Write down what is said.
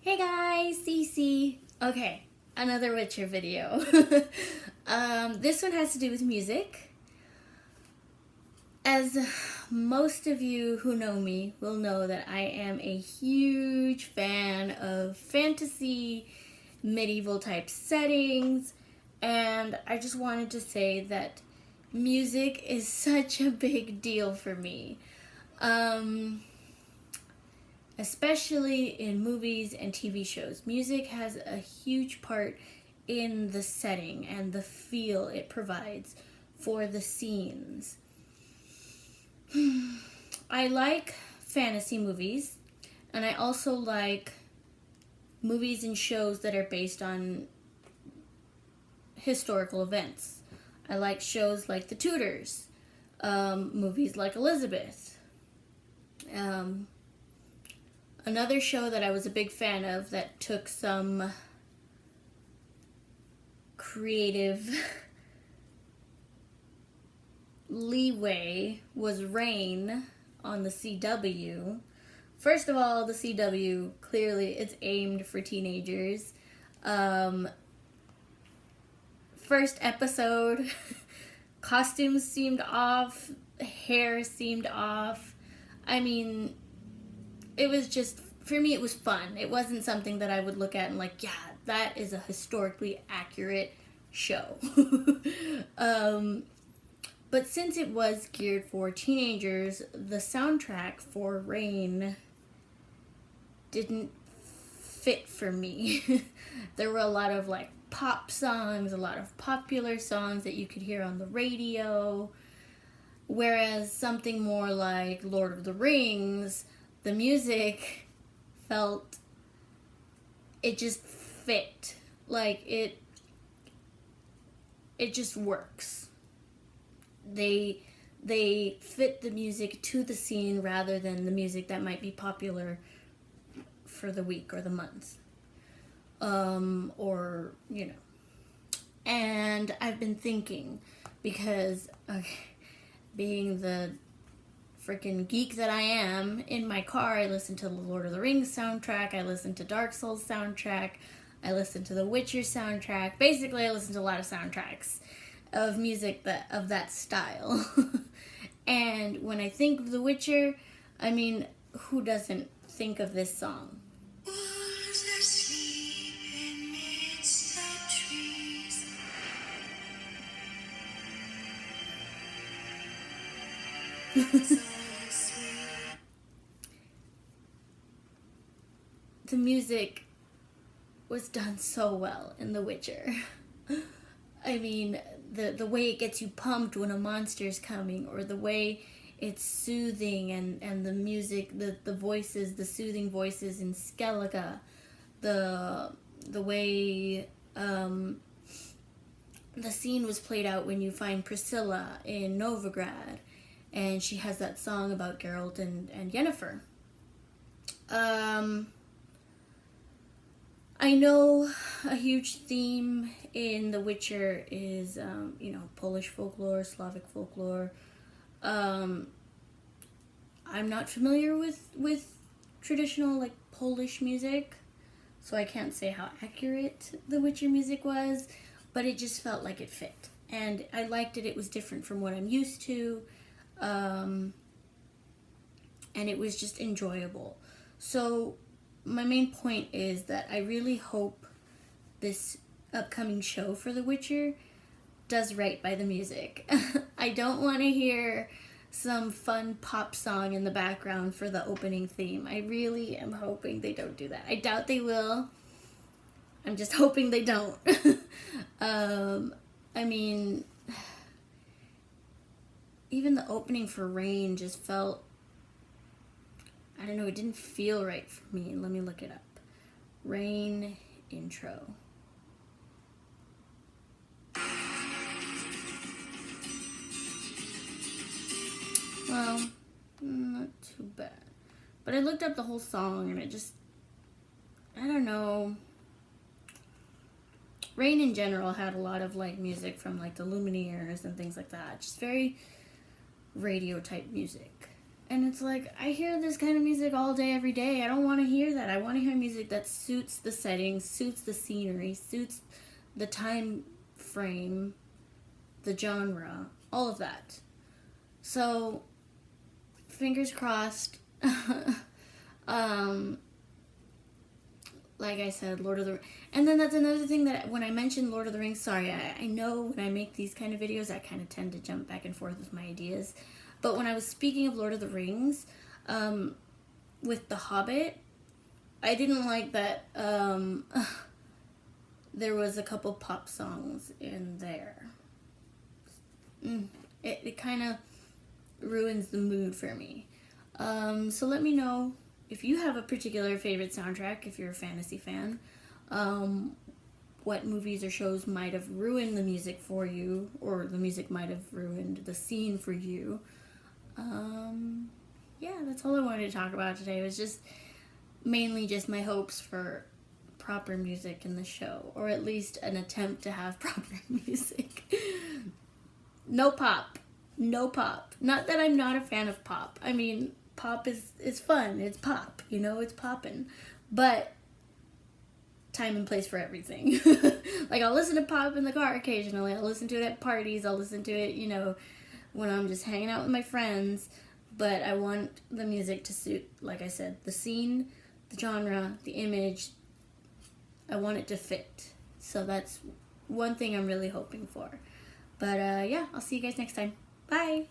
Hey guys, Cece. Okay, another Witcher video. This one has to do with music. As most of you who know me will know that I am a huge fan of fantasy, medieval type settings, and I just wanted to say that music is such a big deal for me. Especially in movies and TV shows. Music has a huge part in the setting and the feel it provides for the scenes. I like fantasy movies, and I also like movies and shows that are based on historical events. I like shows like The Tudors, movies like Elizabeth. Another show that I was a big fan of that took some creative leeway was Reign on the CW. First of all, the CW, clearly it's aimed for teenagers. First episode, costumes seemed off, hair seemed off. I mean, it was just, for me, it was fun. It wasn't something that I would look at and like, yeah, that is a historically accurate show. But since it was geared for teenagers, the soundtrack for Reign didn't fit for me. There were a lot of like pop songs, a lot of popular songs that you could hear on the radio. Whereas something more like Lord of the Rings, the music felt, it just fit. Like it just works. They fit the music to the scene rather than the music that might be popular for the week or the month. Or, you know. And I've been thinking, because being the freaking geek that I am, in my car I listen to the Lord of the Rings soundtrack, I listen to Dark Souls soundtrack, I listen to the Witcher soundtrack. Basically, I listen to a lot of soundtracks of music of that style. And when I think of The Witcher, I mean, who doesn't think of this song? The music was done so well in The Witcher. I mean, the way it gets you pumped when a monster's coming, or the way it's soothing, and the music, the voices, the soothing voices in Skellige, the way the scene was played out when you find Priscilla in Novigrad, and she has that song about Geralt and Yennefer. I know a huge theme in The Witcher is, Polish folklore, Slavic folklore. I'm not familiar with traditional, like, Polish music, so I can't say how accurate The Witcher music was, but it just felt like it fit. And I liked it. It was different from what I'm used to, and it was just enjoyable. So my main point is that I really hope this upcoming show for The Witcher does right by the music. I don't want to hear some fun pop song in the background for the opening theme. I really am hoping they don't do that. I doubt they will. I'm just hoping they don't. I mean, even the opening for Reign just felt, I don't know, it didn't feel right for me. Let me look it up. Reign intro. Well, not too bad. But I looked up the whole song and I don't know. Reign in general had a lot of like music from like the Lumineers and things like that. Just very radio type music. And it's like, I hear this kind of music all day, every day. I don't want to hear that. I want to hear music that suits the setting, suits the scenery, suits the time frame, the genre, all of that. So, fingers crossed. Like I said, Lord of the Rings. And then that's another thing that when I mention Lord of the Rings, sorry, I know when I make these kind of videos, I kind of tend to jump back and forth with my ideas. But when I was speaking of Lord of the Rings, with The Hobbit, I didn't like that there was a couple pop songs in there. It kind of ruins the mood for me. So let me know if you have a particular favorite soundtrack, if you're a fantasy fan, what movies or shows might have ruined the music for you, or the music might have ruined the scene for you. Yeah, that's all I wanted to talk about today. It was just mainly just my hopes for proper music in the show, or at least an attempt to have proper music. No pop. No pop. Not that I'm not a fan of pop. I mean, pop is fun. It's pop, it's poppin'. But time and place for everything. Like, I'll listen to pop in the car occasionally. I'll listen to it at parties. I'll listen to it, when I'm just hanging out with my friends. But I want the music to suit, like I said, the scene, the genre, the image. I want it to fit. So that's one thing I'm really hoping for. But yeah, I'll see you guys next time. Bye!